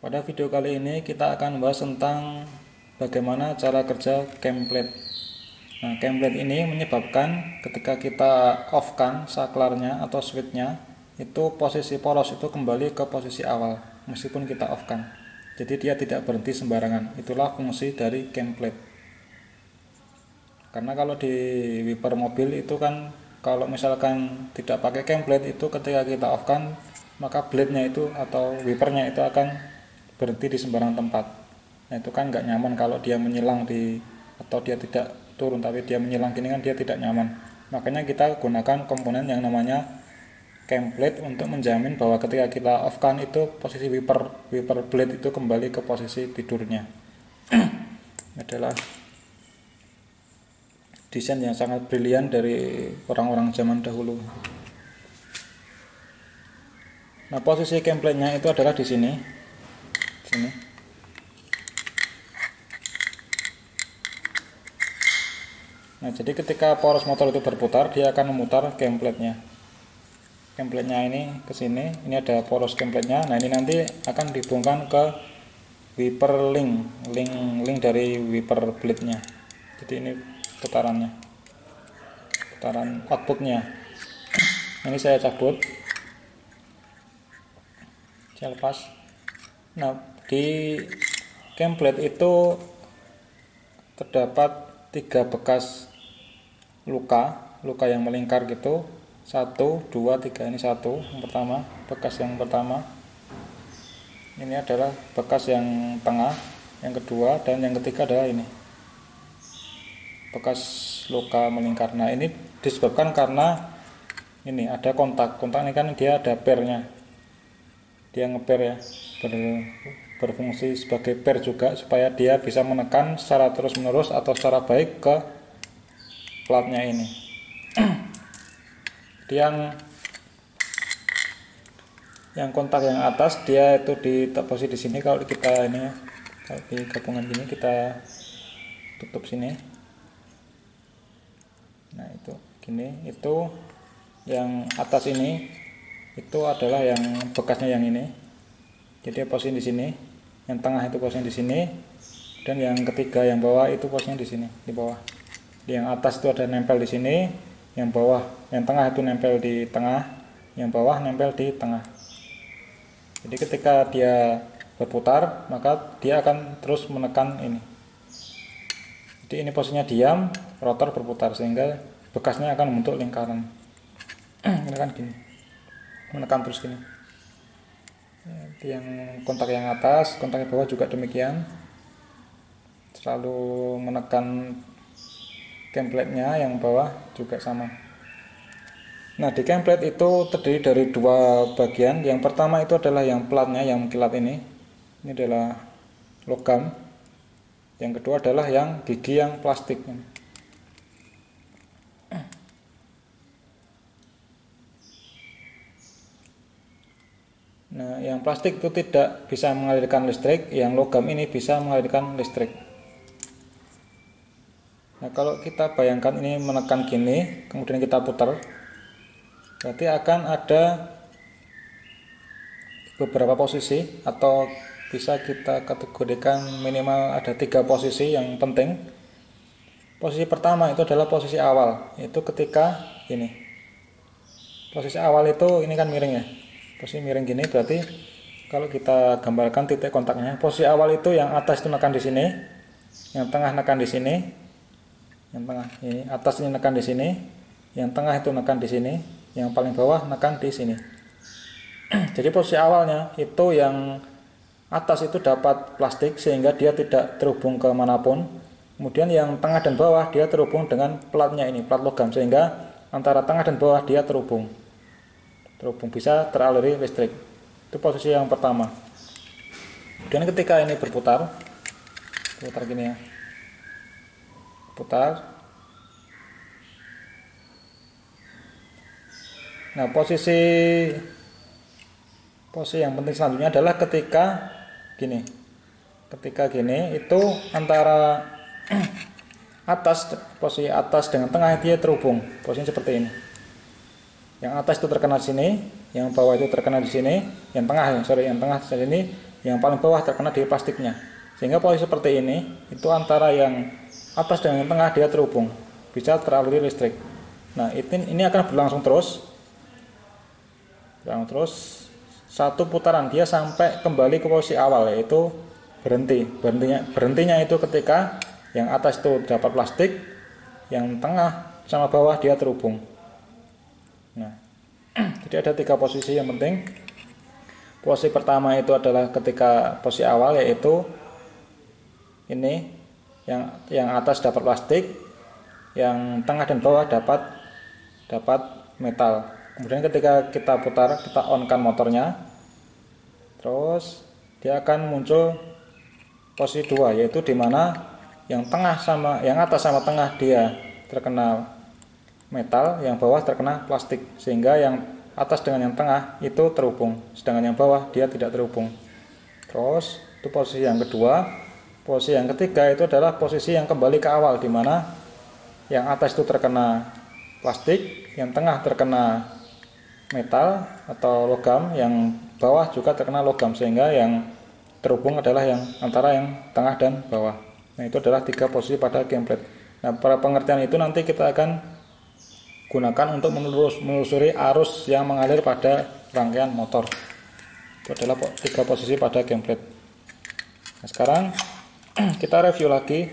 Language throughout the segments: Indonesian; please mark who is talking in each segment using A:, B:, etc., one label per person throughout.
A: Pada video kali ini kita akan membahas tentang bagaimana cara kerja template. Nah, template ini menyebabkan ketika kita off-kan saklarnya atau switchnya, itu posisi poros itu kembali ke posisi awal meskipun kita off-kan. Jadi dia tidak berhenti sembarangan. Itulah fungsi dari template. Karena kalau di wiper mobil itu kan kalau misalkan tidak pakai template itu ketika kita off-kan maka blade-nya itu atau wipernya itu akan berhenti di sembarang tempat. Nah itu kan nggak nyaman kalau dia menyilang atau dia tidak turun tapi dia menyilang gini kan dia tidak nyaman. Makanya kita gunakan komponen yang namanya template untuk menjamin bahwa ketika kita off-kan itu posisi wiper blade itu kembali ke posisi tidurnya. Adalah desain yang sangat brilian dari orang-orang zaman dahulu. Nah, posisi template-nya itu adalah di sini. Nah, jadi ketika poros motor itu berputar, dia akan memutar template-nya. Template-nya ini ke sini, ini ada poros template-nya. Nah, ini nanti akan dihubungkan ke wiper link dari wiper blade-nya. Jadi ini putaran output-nya. Ini saya cabut. Saya lepas. Nah, di template itu terdapat 3 bekas luka yang melingkar gitu. 1, 2, 3. Ini 1 yang pertama, bekas yang pertama. Ini adalah bekas yang tengah, yang kedua, dan yang ketiga adalah ini bekas luka melingkar. Nah ini disebabkan karena ini ada kontak ini kan dia ada pairnya, dia ngepair ya, berfungsi sebagai pair juga supaya dia bisa menekan secara terus menerus atau secara baik ke platnya ini. yang kontak yang atas dia itu di posisi di sini. Kalau kita ini kalau di gabungan gini kita tutup sini. Nah itu gini, itu yang atas ini itu adalah yang bekasnya yang ini. Jadi posisi di sini, yang tengah itu posisinya di sini, dan yang ketiga yang bawah itu posisinya di sini, di bawah. Yang atas itu ada nempel di sini, yang bawah, yang tengah itu nempel di tengah, yang bawah nempel di tengah. Jadi ketika dia berputar, maka dia akan terus menekan ini. Jadi ini posisinya diam, rotor berputar sehingga bekasnya akan membentuk lingkaran. Ini kan gini, menekan terus gini. Yang kontak yang atas, kontak yang bawah juga demikian, selalu menekan template-nya. Yang bawah juga sama. Nah di template itu terdiri dari 2 bagian. Yang pertama itu adalah yang platnya yang kilat ini adalah logam. Yang kedua adalah yang gigi yang plastik. Nah, yang plastik itu tidak bisa mengalirkan listrik, yang logam ini bisa mengalirkan listrik. Nah, kalau kita bayangkan ini menekan gini, kemudian kita putar, berarti akan ada beberapa posisi, atau bisa kita kategorikan minimal ada 3 posisi yang penting. Posisi pertama itu adalah posisi awal, itu ketika ini. Posisi awal itu ini kan miring ya. Posisi miring gini berarti kalau kita gambarkan titik kontaknya, posisi awal itu yang atas itu nekan di sini, yang tengah nekan di sini, yang tengah ini atas ini nekan di sini, yang tengah itu nekan di sini, yang paling bawah nekan di sini. Jadi posisi awalnya itu yang atas itu dapat plastik sehingga dia tidak terhubung ke manapun. Kemudian yang tengah dan bawah dia terhubung dengan platnya ini, plat logam, sehingga antara tengah dan bawah dia terhubung bisa teraliri listrik. Itu posisi yang pertama. Dan ketika ini berputar gini ya, putar. Nah posisi yang penting selanjutnya adalah ketika gini itu antara posisi atas dengan tengah dia terhubung, posisinya seperti ini. Yang atas itu terkena di sini, yang bawah itu terkena di sini, yang tengah di sini, yang paling bawah terkena di plastiknya. Sehingga posisi seperti ini itu antara yang atas dan yang tengah dia terhubung, bisa teraliri listrik. Nah, ini akan berlangsung terus satu putaran, dia sampai kembali ke posisi awal, yaitu berhentinya itu ketika yang atas itu dapat plastik, yang tengah sama bawah dia terhubung. Nah, jadi ada 3 posisi yang penting. Posisi pertama itu adalah ketika posisi awal, yaitu ini yang atas dapat plastik, yang tengah dan bawah dapat metal. Kemudian ketika kita putar, kita on-kan motornya, terus dia akan muncul posisi 2, yaitu dimana yang atas sama tengah dia terkena metal, yang bawah terkena plastik, sehingga yang atas dengan yang tengah itu terhubung, sedangkan yang bawah dia tidak terhubung. Terus itu posisi yang kedua. Posisi yang ketiga itu adalah posisi yang kembali ke awal, dimana yang atas itu terkena plastik, yang tengah terkena metal atau logam, yang bawah juga terkena logam, sehingga yang terhubung adalah yang antara yang tengah dan bawah. Nah, itu adalah 3 posisi pada gameplate. Nah, pada pengertian itu nanti kita akan gunakan untuk menelusuri arus yang mengalir pada rangkaian motor. Itu adalah 3 posisi pada gameplate. Nah, sekarang kita review lagi,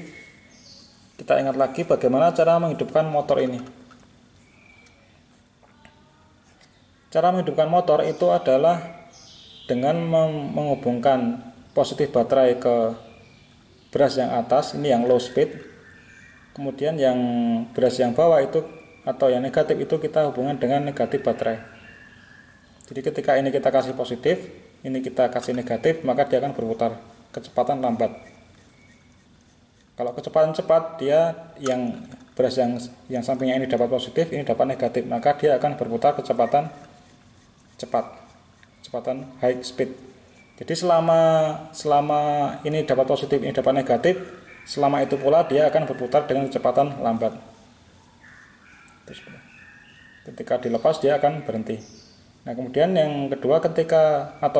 A: kita ingat lagi bagaimana cara menghidupkan motor ini. Cara menghidupkan motor itu adalah dengan menghubungkan positif baterai ke brush yang atas, ini yang low speed. Kemudian yang brush yang bawah itu atau yang negatif itu kita hubungkan dengan negatif baterai. Jadi ketika ini kita kasih positif, ini kita kasih negatif, maka dia akan berputar kecepatan lambat. Kalau kecepatan cepat, dia yang brush yang sampingnya ini dapat positif, ini dapat negatif, maka dia akan berputar kecepatan cepat, kecepatan high speed. Jadi selama ini dapat positif, ini dapat negatif, selama itu pula dia akan berputar dengan kecepatan lambat. Ketika dilepas dia akan berhenti. Nah, kemudian yang kedua,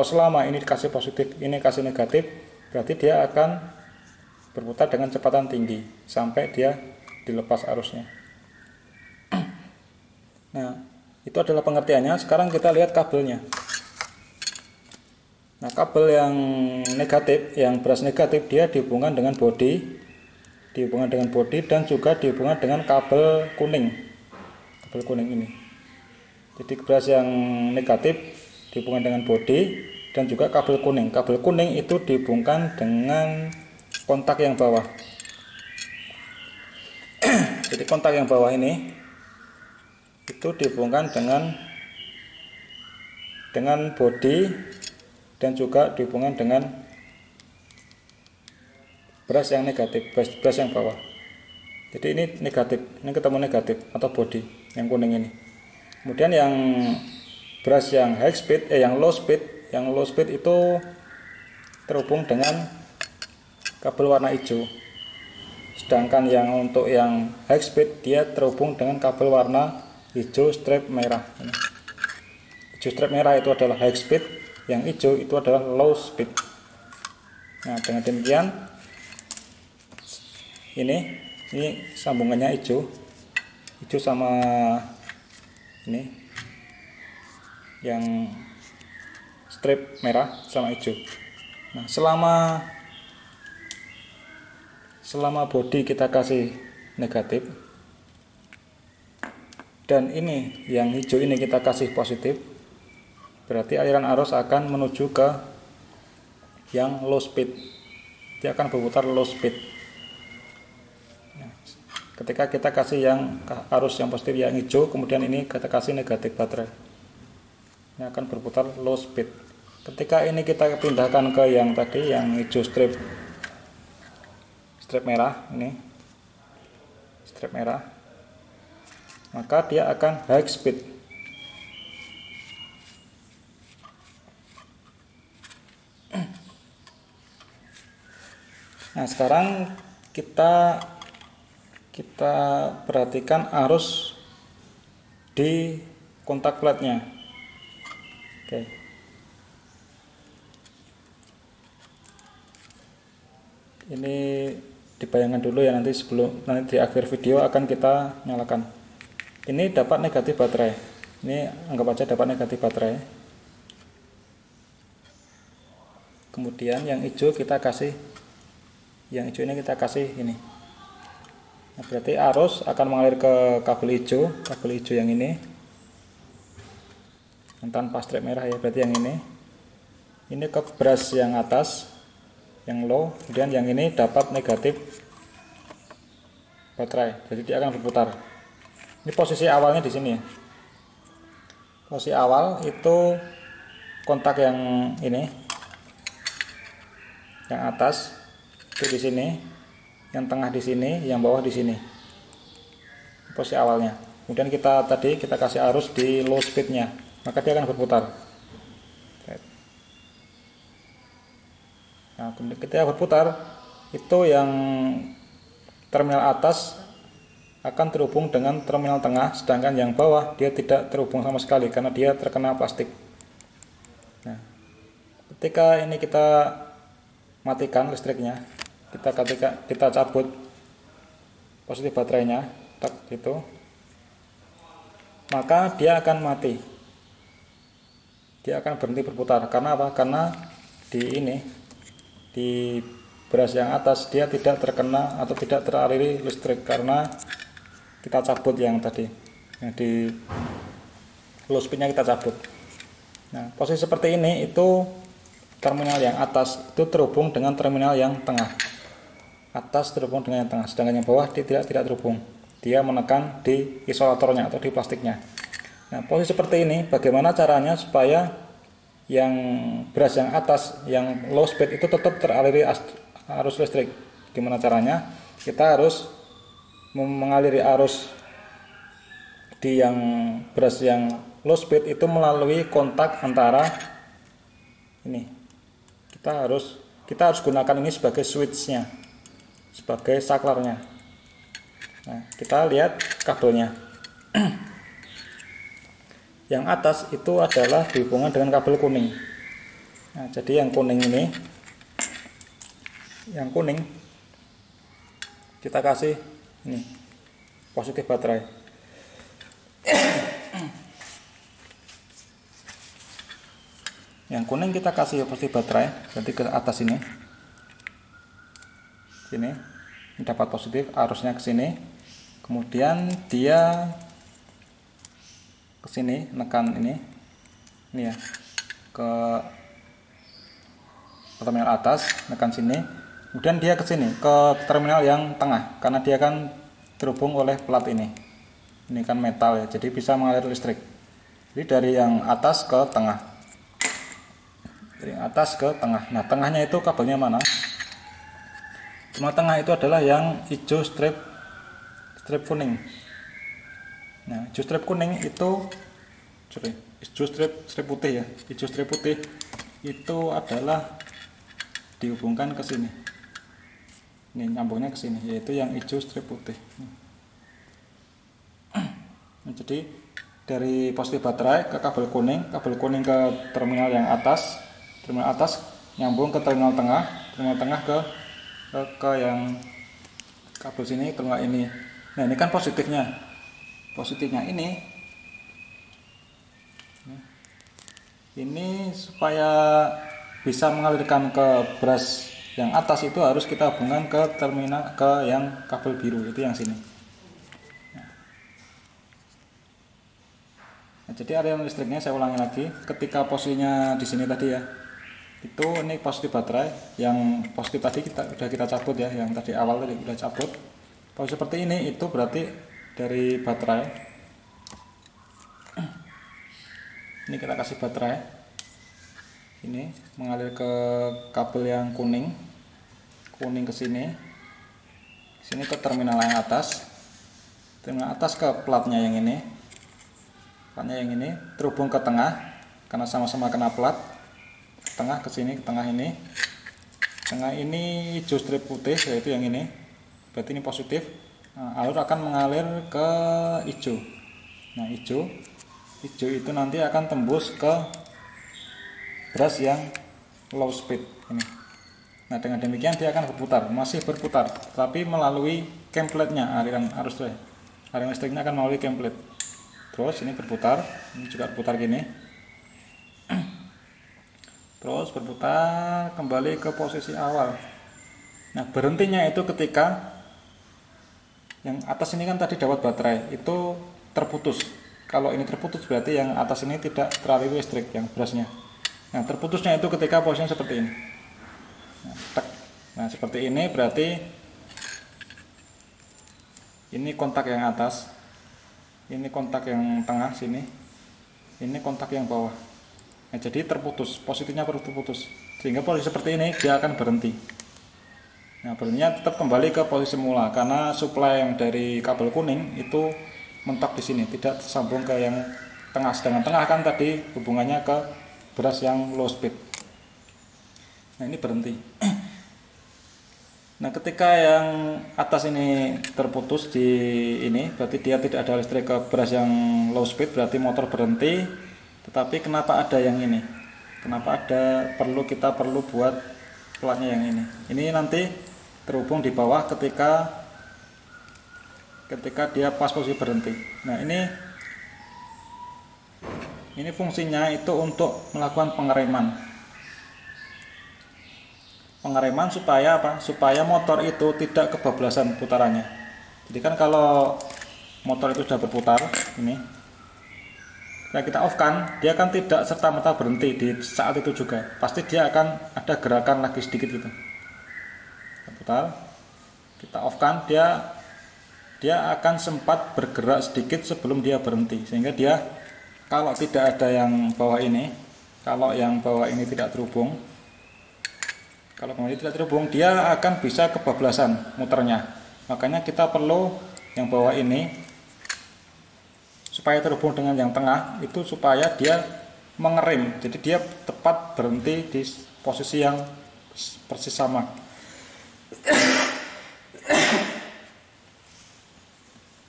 A: selama ini dikasih positif, ini kasih negatif, berarti dia akan berputar dengan kecepatan tinggi sampai dia dilepas arusnya. Nah, itu adalah pengertiannya. Sekarang kita lihat kabelnya. Nah, kabel yang negatif, yang brush negatif, dia dihubungkan dengan bodi, dan juga dihubungkan dengan kabel kuning. Kabel kuning ini. Jadi brush yang negatif dihubungkan dengan bodi dan juga kabel kuning. Kabel kuning itu dihubungkan dengan kontak yang bawah. Jadi kontak yang bawah ini itu dihubungkan dengan bodi dan juga dihubungkan dengan brush yang negatif, brush yang bawah. Jadi ini negatif, ini ketemu negatif atau bodi yang kuning ini. Kemudian yang brush yang low speed itu terhubung dengan kabel warna hijau. Sedangkan untuk yang high speed dia terhubung dengan kabel warna hijau strip merah. Hijau strip merah itu adalah high speed, yang hijau itu adalah low speed. Nah, dengan demikian ini sambungannya hijau sama ini yang strip merah sama hijau. Nah, selama bodi kita kasih negatif dan ini yang hijau ini kita kasih positif, berarti aliran arus akan menuju ke yang low speed. Dia akan berputar low speed. Ketika kita kasih yang arus yang positif yang hijau, kemudian ini kita kasih negatif baterai, ini akan berputar low speed. Ketika ini kita pindahkan ke yang tadi, yang hijau strip merah, ini strip merah, maka dia akan high speed. Nah, sekarang kita perhatikan arus di kontak platnya. Oke. Ini dibayangkan dulu ya, nanti di akhir video akan kita nyalakan. Ini dapat negatif baterai. Ini anggap aja dapat negatif baterai. Kemudian yang hijau kita kasih, yang hijau ini kita kasih ini. Nah, berarti arus akan mengalir ke kabel hijau yang ini. Yang tanpa strip merah ya, berarti yang ini. Ini ke brush yang atas, yang low, kemudian yang ini dapat negatif baterai. Jadi dia akan berputar. Ini posisi awalnya di sini ya. Posisi awal itu kontak yang ini, yang atas itu di sini, yang tengah di sini, yang bawah di sini. Posisi awalnya. Kemudian kita kasih arus di low speednya, maka dia akan berputar. Nah, kemudian ketika berputar, itu yang terminal atas akan terhubung dengan terminal tengah, sedangkan yang bawah dia tidak terhubung sama sekali karena dia terkena plastik. Nah, ketika ini kita matikan listriknya, kita cabut positif baterainya, gitu, maka dia akan mati. Dia akan berhenti berputar. Karena apa? Karena di brush yang atas dia tidak terkena atau tidak teraliri listrik karena kita cabut yang tadi, yang di low speednya kita cabut. Nah, posisi seperti ini itu terminal yang atas itu terhubung dengan terminal yang tengah. Atas terhubung dengan yang tengah, sedangkan yang bawah dia tidak terhubung. Dia menekan di isolatornya atau di plastiknya. Nah, posisi seperti ini bagaimana caranya supaya yang brush yang atas, yang low speed itu tetap teraliri arus listrik? Gimana caranya? Kita harus mengaliri arus di yang brush yang low speed itu melalui kontak antara ini. Kita harus gunakan ini sebagai switchnya, sebagai saklarnya. Nah, kita lihat kabelnya. Yang atas itu adalah dihubungkan dengan kabel kuning. Nah, jadi yang kuning ini, yang kuning kita kasih ini positif baterai. Yang kuning kita kasih positif baterai, berarti ke atas ini. Ini dapat positif, arusnya ke sini. Kemudian dia ke sini, nekan ini ya, ke terminal atas, nekan sini. Kemudian dia ke sini, ke terminal yang tengah, karena dia kan terhubung oleh plat ini. Ini kan metal ya, jadi bisa mengalir listrik. Jadi dari yang atas ke tengah, dari atas ke tengah. Nah, tengahnya itu kabelnya mana? Cuma tengah itu adalah yang hijau strip kuning. Nah, hijau strip kuning itu, hijau strip putih ya. Hijau strip putih itu adalah dihubungkan ke sini. Ini nyambungnya ke sini, yaitu yang hijau strip putih. Nah, jadi dari positif baterai ke kabel kuning ke terminal yang atas, terminal atas nyambung ke terminal tengah ke yang kabel sini, terminal ini. Nah, ini kan positifnya. Positifnya ini supaya bisa mengalirkan ke brush yang atas itu harus kita hubungkan ke terminal, ke yang kabel biru itu yang sini. Nah, jadi aliran listriknya saya ulangi lagi, ketika posisinya di sini tadi ya, itu ini positif baterai, yang positif tadi sudah kita cabut ya, yang tadi awal tadi sudah cabut. Posisi seperti ini itu berarti dari baterai. Ini kita kasih baterai, ini mengalir ke kabel yang kuning ke sini ke terminal yang atas, ke platnya yang ini, terhubung ke tengah karena sama-sama kena plat. Tengah ke sini, ke tengah ini, hijau strip putih, yaitu yang ini, berarti ini positif. Nah, alur akan mengalir ke hijau. Nah, hijau itu nanti akan tembus ke brush yang low speed ini. Nah, dengan demikian dia akan berputar, masih berputar, tapi melalui template-nya, aliran listriknya akan melalui template. Terus ini berputar, ini juga berputar gini. Terus berputar kembali ke posisi awal. Nah, berhentinya itu ketika yang atas ini kan tadi dapat baterai, itu terputus. Kalau ini terputus berarti yang atas ini tidak teraliri listrik, yang berasnya. Nah, terputusnya itu ketika posisinya seperti ini. Nah, seperti ini berarti ini kontak yang atas, ini kontak yang tengah sini, ini kontak yang bawah. Nah, jadi terputus, posisinya terputus, sehingga posisi seperti ini dia akan berhenti. Nah, berhentinya tetap kembali ke posisi semula karena suplai yang dari kabel kuning itu mentok di sini, tidak tersambung ke yang tengah. Sedangkan tengah kan tadi hubungannya ke beras yang low speed. Nah, ini berhenti. Nah, ketika yang atas ini terputus di ini, berarti dia tidak ada listrik ke beras yang low speed, berarti motor berhenti. Tetapi kenapa ada yang ini? Kenapa kita perlu buat platnya yang ini? Ini nanti terhubung di bawah ketika dia pas posisi berhenti. Nah, ini fungsinya itu untuk melakukan pengereman supaya apa? Supaya motor itu tidak kebablasan putarannya. Jadi kan kalau motor itu sudah berputar ini, nah kita off kan, dia kan tidak serta-merta berhenti di saat itu juga. Pasti dia akan ada gerakan lagi sedikit gitu. Kita putar, kita off kan, dia akan sempat bergerak sedikit sebelum dia berhenti. Sehingga dia kalau tidak ada yang bawah ini, kalau yang bawah ini tidak terhubung, dia akan bisa kebablasan muternya. Makanya kita perlu yang bawah ini supaya terhubung dengan yang tengah, itu supaya dia mengerem. Jadi dia tepat berhenti di posisi yang persis sama.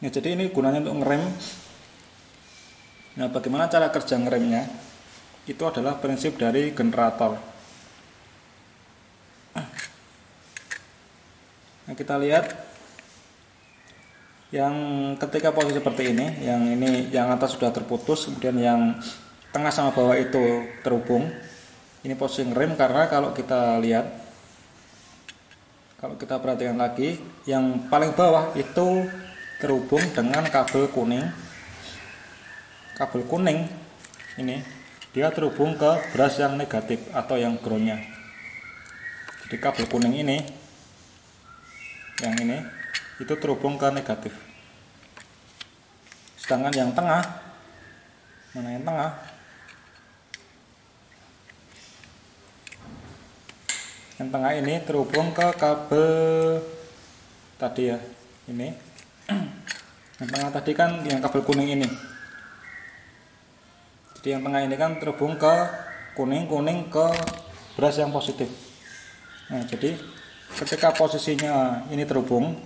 A: Nah, jadi ini gunanya untuk ngerem. Nah, bagaimana cara kerja ngeremnya? Itu adalah prinsip dari generator. Nah, kita lihat yang ketika posisi seperti ini, yang atas sudah terputus, kemudian yang tengah sama bawah itu terhubung. Ini posisi ngerem karena kalau kita perhatikan lagi, yang paling bawah itu terhubung dengan kabel kuning. Kabel kuning ini dia terhubung ke beras yang negatif atau yang groundnya. Jadi kabel kuning ini, yang ini itu terhubung ke negatif. Sedangkan yang tengah, mana yang tengah? Yang tengah ini terhubung ke kabel tadi ya, ini. Yang tengah tadi kan yang kabel kuning ini. Jadi yang tengah ini kan terhubung ke kuning ke beras yang positif. Nah, jadi ketika posisinya ini terhubung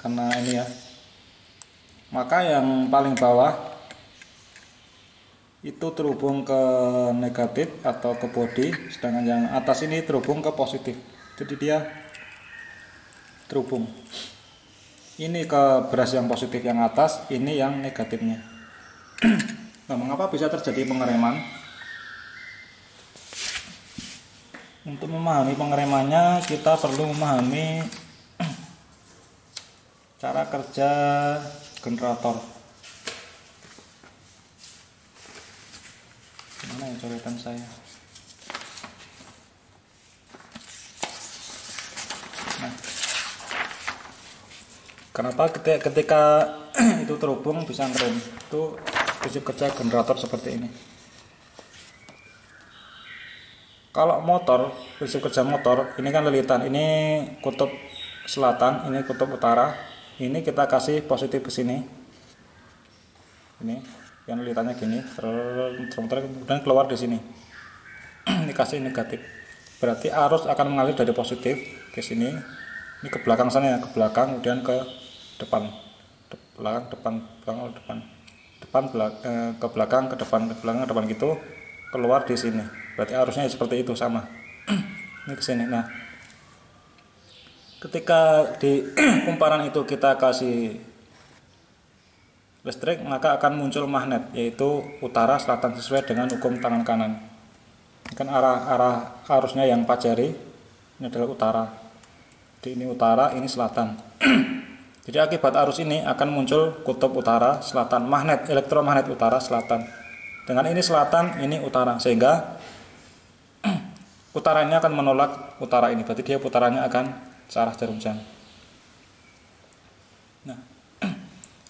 A: karena ini ya, maka yang paling bawah itu terhubung ke negatif atau ke body, sedangkan yang atas ini terhubung ke positif. Jadi dia terhubung ini ke beras yang positif yang atas, ini yang negatifnya. Nah, mengapa bisa terjadi pengereman? Untuk memahami pengeremannya, kita perlu memahami cara kerja generator. Mana yang coretan saya? Nah, kenapa ketika itu terhubung bisa ngerem? Itu prinsip kerja generator seperti ini. Kalau motor, prinsip kerja motor, ini kan lilitan, ini kutub selatan, ini kutub utara, ini kita kasih positif ke sini, ini yang lilitannya gini, kemudian keluar di sini, ini kasih negatif, berarti arus akan mengalir dari positif ke sini, ini ke belakang sana ya, ke belakang, kemudian ke depan, ke belakang, ke depan gitu, keluar di sini. berarti arusnya seperti itu sama. Ini ke sini. Nah, ketika di kumparan itu kita kasih listrik, maka akan muncul magnet, yaitu utara selatan sesuai dengan hukum tangan kanan. Kan arah arusnya yang Pak-Jari ini adalah utara. Jadi ini utara, ini selatan. Jadi akibat arus ini akan muncul kutub utara, selatan, magnet, elektromagnet utara, selatan. Dengan ini selatan, ini utara, sehingga utara ini akan menolak utara ini. Berarti dia putarannya akan searah jarum jam. Nah,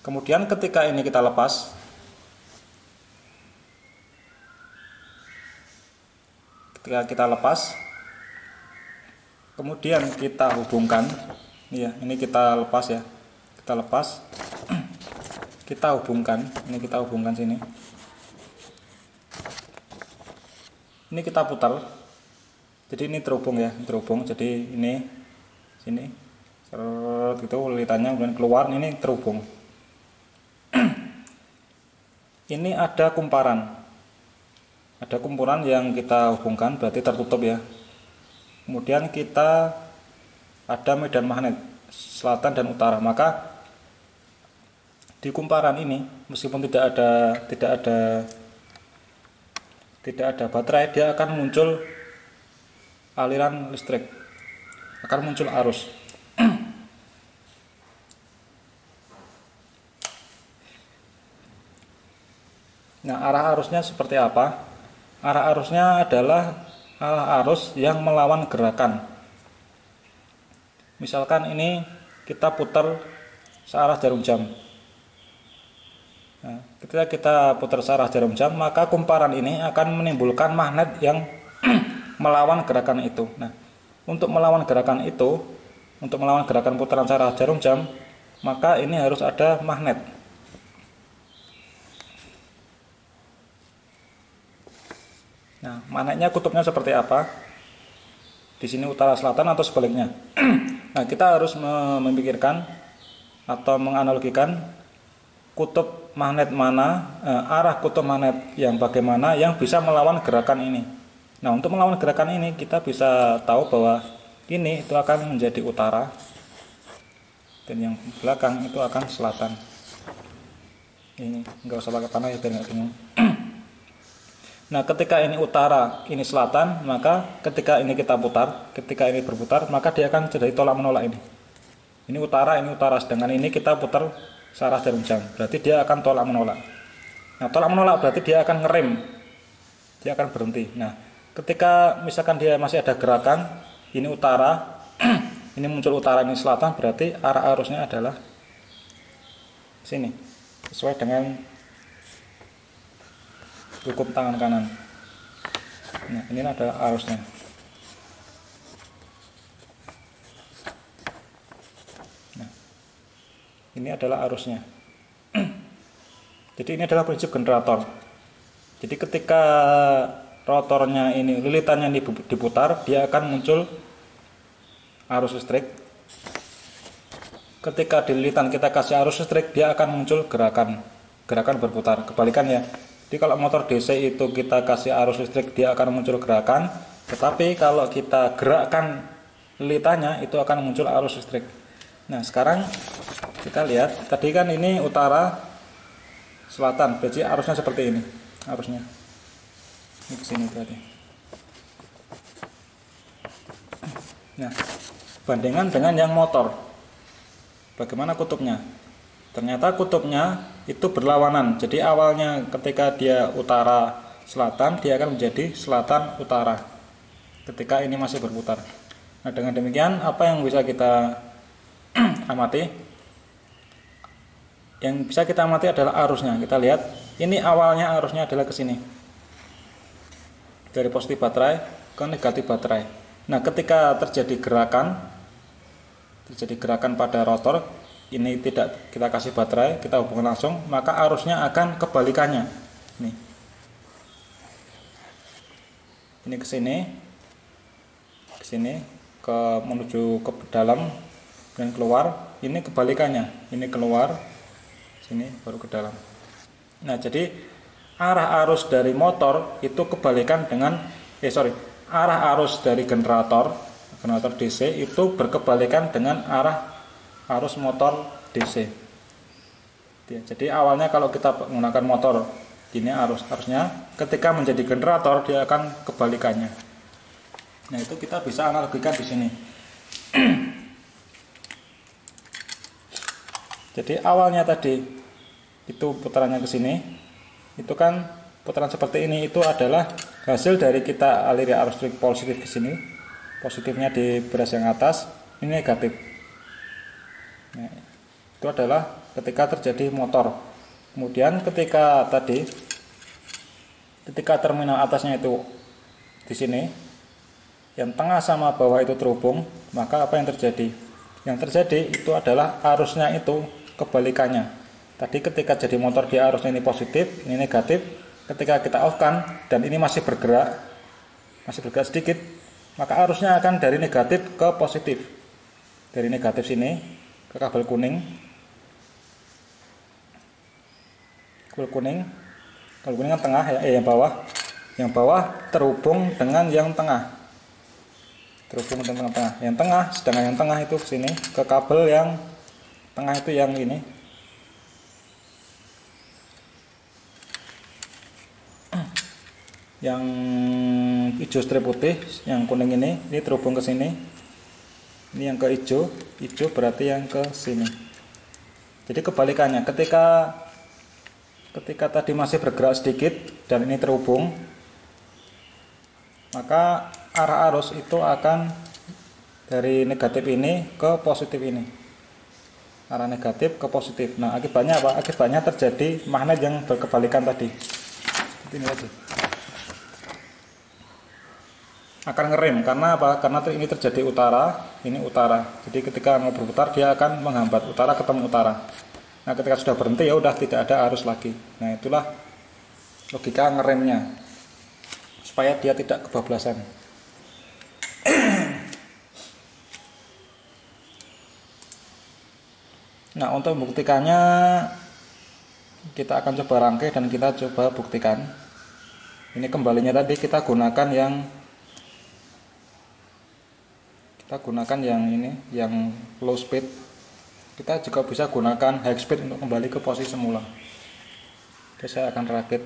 A: kemudian ketika ini kita lepas, kemudian kita hubungkan, ya, ini kita lepas ya. Kita lepas, kita hubungkan, ini kita hubungkan sini. Ini kita putar. Jadi ini terhubung ya, terhubung. Jadi ini sini, seret gitu lilitannya kemudian keluar, ini terhubung. Ini ada kumparan. Ada kumparan yang kita hubungkan, berarti tertutup ya. Kemudian kita ada medan magnet selatan dan utara. Maka di kumparan ini, meskipun tidak ada baterai, dia akan muncul aliran listrik, akan muncul arus. Nah, arah arusnya seperti apa? Arah arusnya adalah arah arus yang melawan gerakan. Misalkan ini kita putar searah jarum jam. Nah, ketika kita putar searah jarum jam, maka kumparan ini akan menimbulkan magnet yang melawan gerakan itu. Nah, untuk melawan gerakan itu, untuk melawan gerakan putaran searah jarum jam, maka ini harus ada magnet. Nah, magnetnya kutubnya seperti apa? Di sini utara selatan atau sebaliknya. Nah, kita harus memikirkan atau menganalogikan kutub magnet mana, arah kutub magnet yang bagaimana yang bisa melawan gerakan ini. Nah, untuk melawan gerakan ini kita bisa tahu bahwa ini itu akan menjadi utara dan yang belakang itu akan selatan. Ini enggak usah pakai panah ya biar enggak bingung. Nah, ketika ini utara, ini selatan, maka ketika ini kita putar, ketika ini berputar, maka dia akan jadi tolak menolak ini. Ini utara, sedangkan ini kita putar searah jarum jam. Berarti dia akan tolak menolak. Nah, tolak menolak berarti dia akan ngerem. Dia akan berhenti. Nah, ketika misalkan dia masih ada gerakan, ini utara, ini muncul utara, ini selatan, berarti arah arusnya adalah sini. Sesuai dengan hukum tangan kanan. Nah, ini adalah arusnya. Nah, ini adalah arusnya. Jadi ini adalah prinsip generator. Jadi ketika rotornya ini, lilitannya ini diputar, dia akan muncul arus listrik. Ketika di lilitan kita kasih arus listrik, dia akan muncul gerakan berputar. Kebalikannya. Jadi kalau motor DC itu kita kasih arus listrik, dia akan muncul gerakan. Tetapi kalau kita gerakkan lilitannya, itu akan muncul arus listrik. Nah, sekarang kita lihat, tadi kan ini utara, selatan, berarti arusnya seperti ini. Arusnya ini ke sini berarti. Nah, bandingan dengan yang motor, bagaimana kutubnya? Ternyata kutubnya itu berlawanan. Jadi awalnya ketika dia utara selatan, dia akan menjadi selatan utara ketika ini masih berputar. Nah, dengan demikian apa yang bisa kita amati? Yang bisa kita amati adalah arusnya. Kita lihat, ini awalnya arusnya adalah ke sini. Dari positif baterai ke negatif baterai. Nah, ketika terjadi gerakan pada rotor, ini tidak kita kasih baterai, kita hubungkan langsung, maka arusnya akan kebalikannya. Nih. Ini ke sini, menuju ke dalam dan keluar. Ini kebalikannya, ini keluar, sini baru ke dalam. Nah, jadi arah arus dari motor itu kebalikan dengan arah arus dari generator DC itu berkebalikan dengan arah arus motor DC. Ya, jadi awalnya kalau kita menggunakan motor ini arusnya, ketika menjadi generator dia akan kebalikannya. Nah, itu kita bisa analogikan di sini. Jadi awalnya tadi itu putarannya ke sini, itu kan putaran seperti ini, itu adalah hasil dari kita aliri arus listrik positif ke sini, positifnya di beras yang atas, ini negatif. Nah, itu adalah ketika terjadi motor. Kemudian ketika terminal atasnya itu di sini, yang tengah sama bawah itu terhubung, maka apa yang terjadi? Yang terjadi itu adalah arusnya itu kebalikannya. Tadi ketika jadi motor di arusnya ini positif, ini negatif. Ketika kita off kan dan ini masih bergerak sedikit, maka arusnya akan dari negatif ke positif. Dari negatif sini ke kabel kuning kan tengah ya, yang bawah terhubung dengan yang tengah. Yang tengah, sedangkan yang tengah itu ke sini ke kabel yang tengah itu yang ini. Yang hijau strip putih, yang kuning ini terhubung ke sini. Ini yang ke hijau berarti yang ke sini. Jadi kebalikannya, ketika tadi masih bergerak sedikit dan ini terhubung, maka arah arus itu akan dari negatif ini ke positif ini. Arah negatif ke positif. Nah, akibatnya apa? Akibatnya terjadi magnet yang berkebalikan tadi. Seperti ini aja. Akan ngerem karena apa? Karena ini terjadi utara, ini utara. Jadi ketika mau berputar dia akan menghambat utara ketemu utara. Nah, ketika sudah berhenti ya udah tidak ada arus lagi. Nah, itulah logika ngeremnya supaya dia tidak kebablasan. Nah, untuk membuktikannya kita akan coba rangkai dan kita coba buktikan. Ini kembalinya tadi kita gunakan yang ini, yang low speed. Kita juga bisa gunakan high speed untuk kembali ke posisi semula. Oke, saya akan rakit.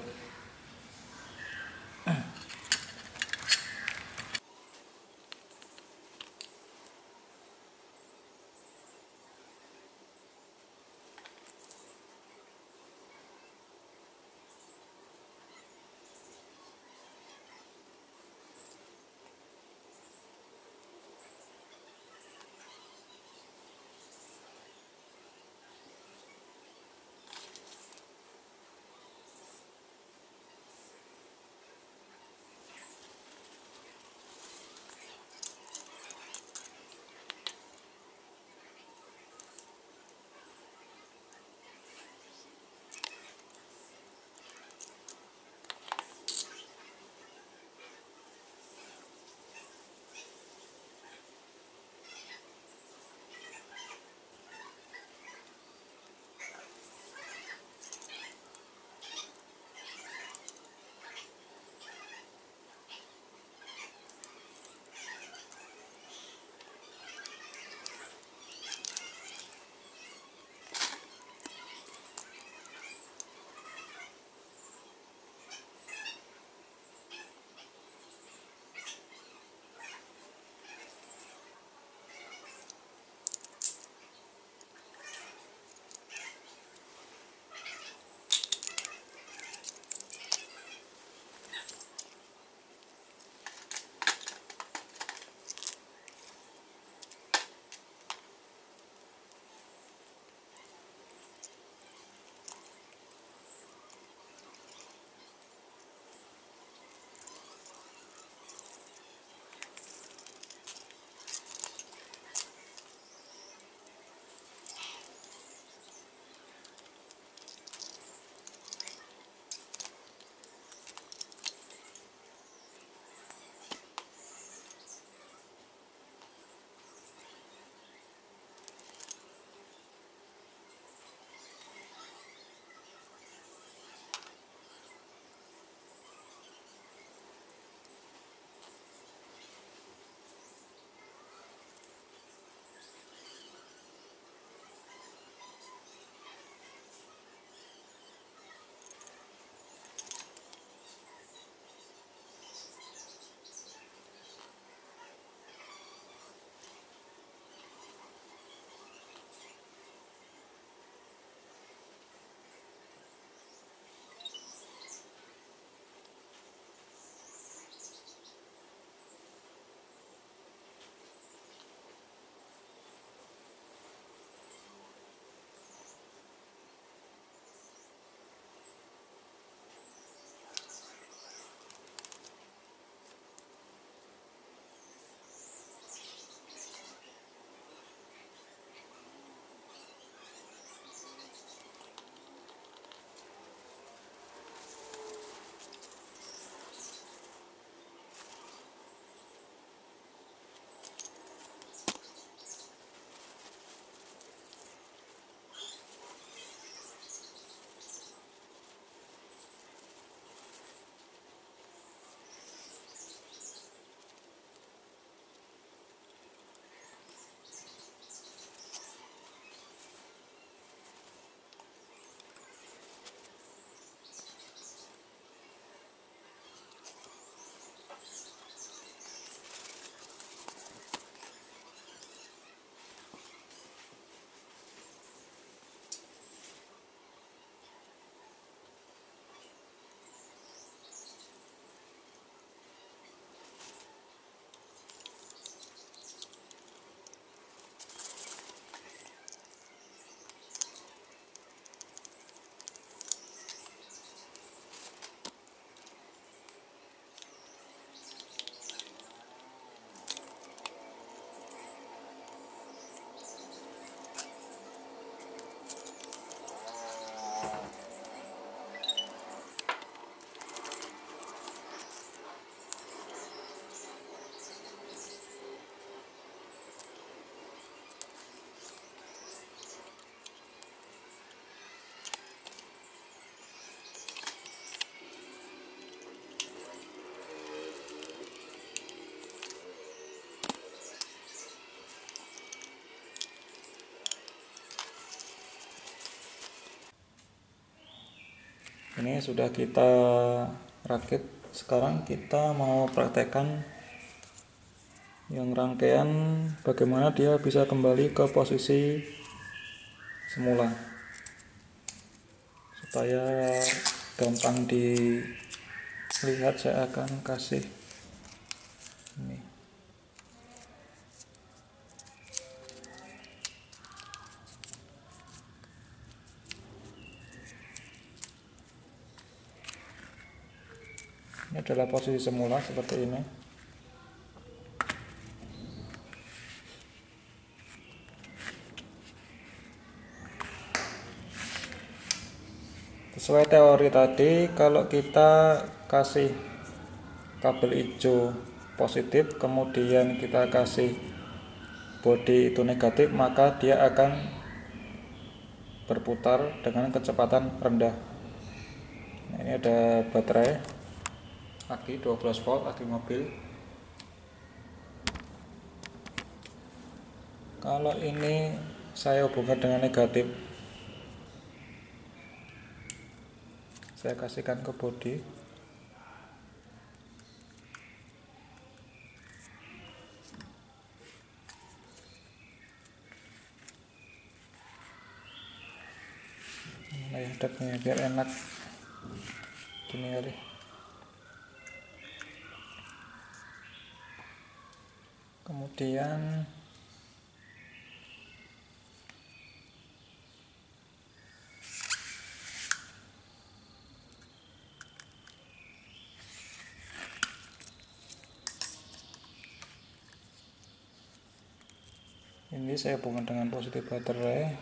A: Ini sudah kita rakit. Sekarang kita mau praktekkan yang rangkaian bagaimana dia bisa kembali ke posisi semula, supaya gampang dilihat. Saya akan kasih ini. Ini adalah posisi semula seperti ini. Sesuai teori tadi, kalau kita kasih kabel hijau positif, kemudian kita kasih bodi itu negatif, maka dia akan berputar dengan kecepatan rendah. Nah, ini ada baterai aki 12 volt, aki mobil. Kalau ini saya hubungkan dengan negatif, saya kasihkan ke bodi. Nah, ya deknya biar enak gini kali. Kemudian ini saya hubungkan dengan positif baterai.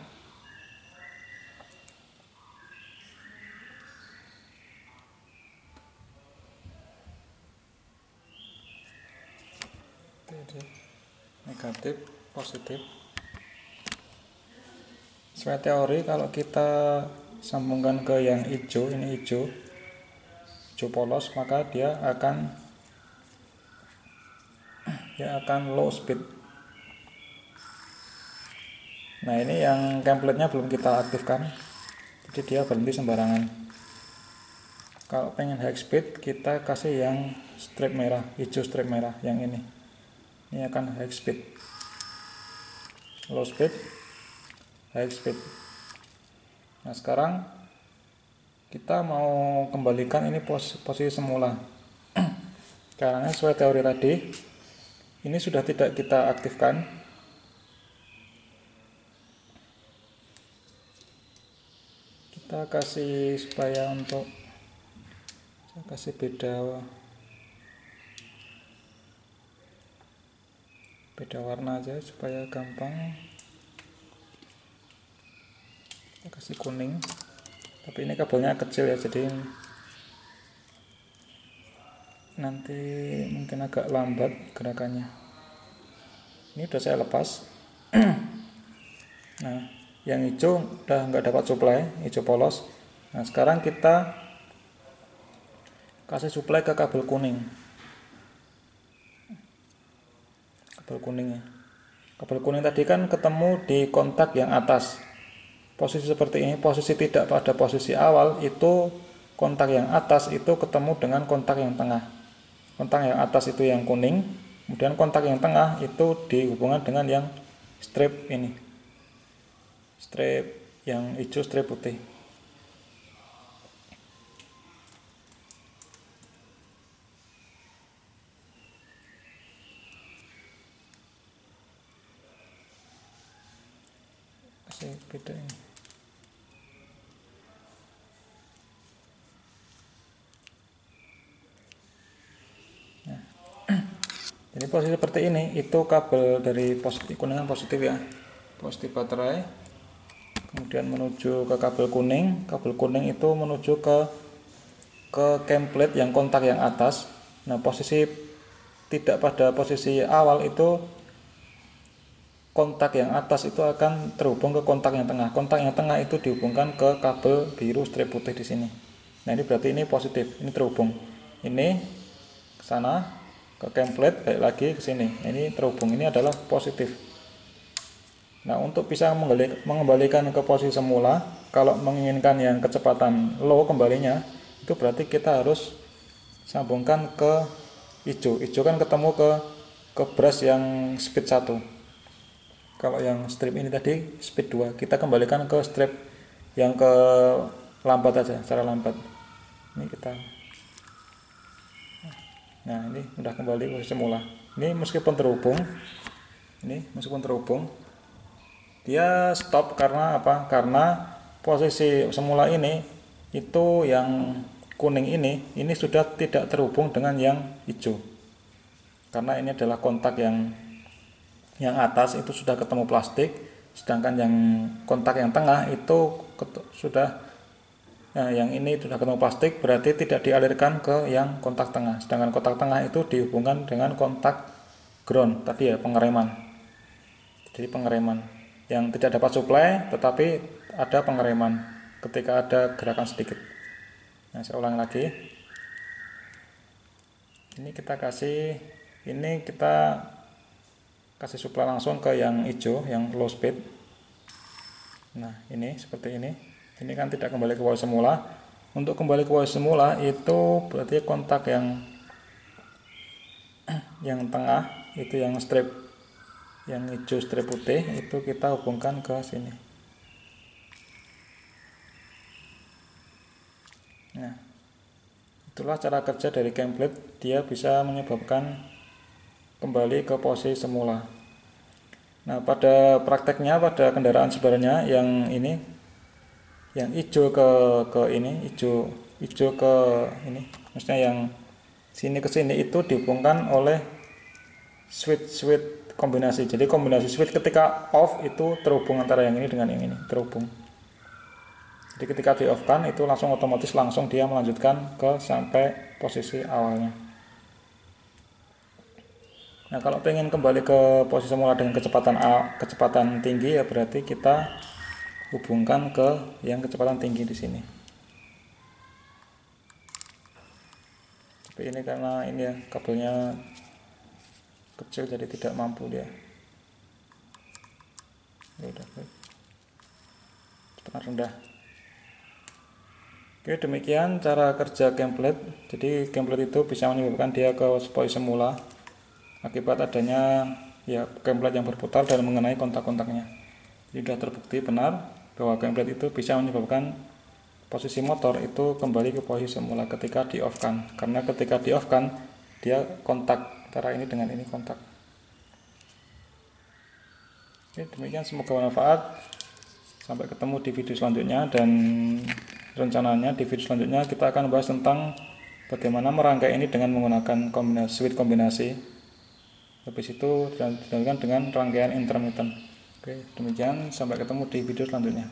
A: Jadi negatif, positif. Sesuai teori, kalau kita sambungkan ke yang hijau, ini hijau polos, maka dia akan low speed. Nah, ini yang template-nya belum kita aktifkan, jadi dia berhenti sembarangan. Kalau pengen high speed, kita kasih yang strip merah, hijau strip merah, yang ini akan high speed. Low speed, high speed. Nah, sekarang kita mau kembalikan ini posisi semula. Karena sesuai teori tadi, ini sudah tidak kita aktifkan. Kita kasih supaya saya kasih beda warna aja supaya gampang. Kita kasih kuning, tapi ini kabelnya kecil ya, jadi nanti mungkin agak lambat gerakannya. Ini udah saya lepas. Nah, yang hijau udah nggak dapat suplai, hijau polos. Nah, sekarang kita kasih suplai ke kabel kuning. Kabel kuning tadi kan ketemu di kontak yang atas. Posisi seperti ini, posisi tidak pada posisi awal, itu kontak yang atas itu ketemu dengan kontak yang tengah. Kontak yang atas itu yang kuning, kemudian kontak yang tengah itu dihubungkan dengan yang strip ini. Strip yang hijau, strip putih. Kasih beda ini. Nah, jadi posisi seperti ini, itu kabel dari positif kuningan positif ya, positif baterai, kemudian menuju ke kabel kuning itu menuju ke template yang kontak yang atas. Nah, posisi tidak pada posisi awal itu kontak yang atas itu akan terhubung ke kontak yang tengah. Kontak yang tengah itu dihubungkan ke kabel biru strip putih di sini. Nah, ini berarti ini positif, ini terhubung. Ini ke sana, ke template, balik lagi ke sini. Ini terhubung, ini adalah positif. Nah, untuk bisa mengembalikan ke posisi semula, kalau menginginkan yang kecepatan low kembalinya, itu berarti kita harus sambungkan ke hijau. Hijau kan ketemu ke brush yang speed 1. Kalau yang strip ini tadi speed 2, kita kembalikan ke strip yang ke lambat aja, secara lambat. Ini kita, nah ini udah kembali ke semula. Ini meskipun terhubung, dia stop karena apa? Karena posisi semula ini itu yang kuning ini sudah tidak terhubung dengan yang hijau. Karena ini adalah kontak yang atas itu sudah ketemu plastik, sedangkan yang kontak yang tengah itu sudah, nah, yang ini sudah ketemu plastik, berarti tidak dialirkan ke yang kontak tengah. Sedangkan kontak tengah itu dihubungkan dengan kontak ground tadi ya, pengereman. Jadi pengereman yang tidak dapat suplai, tetapi ada pengereman ketika ada gerakan sedikit. Nah, saya ulang lagi. Ini kita kasih suplai langsung ke yang hijau, yang low speed. Nah, ini seperti ini. Ini kan tidak kembali ke posisi semula. Untuk kembali ke posisi semula itu berarti kontak yang tengah itu yang strip, yang hijau strip putih itu kita hubungkan ke sini. Nah, itulah cara kerja dari template. Dia bisa menyebabkan kembali ke posisi semula. Nah, pada prakteknya pada kendaraan sebenarnya yang ini, yang hijau ke ini, hijau ke ini, maksudnya yang sini ke sini itu dihubungkan oleh switch kombinasi. Jadi kombinasi switch ketika off itu terhubung antara yang ini dengan yang ini, terhubung. Jadi ketika di off kan itu langsung otomatis langsung dia melanjutkan ke sampai posisi awalnya. Nah, kalau pengen kembali ke posisi semula dengan kecepatan tinggi ya berarti kita hubungkan ke yang kecepatan tinggi di sini. Tapi ini karena ini ya kabelnya kecil jadi tidak mampu dia. Ya udah, baik. Kecepatan rendah. Oke, demikian cara kerja template. Jadi template itu bisa menyebabkan dia ke posisi semula akibat adanya ya template yang berputar dan mengenai kontak-kontaknya. Jadi sudah terbukti benar bahwa template itu bisa menyebabkan posisi motor itu kembali ke posisi semula ketika di off kan. Karena ketika di off kan dia kontak antara ini dengan ini kontak. Oke, demikian semoga bermanfaat. Sampai ketemu di video selanjutnya, dan rencananya di video selanjutnya kita akan bahas tentang bagaimana merangkai ini dengan menggunakan switch kombinasi. Habis itu dilanjutkan dengan rangkaian intermittent. Oke, demikian sampai ketemu di video selanjutnya.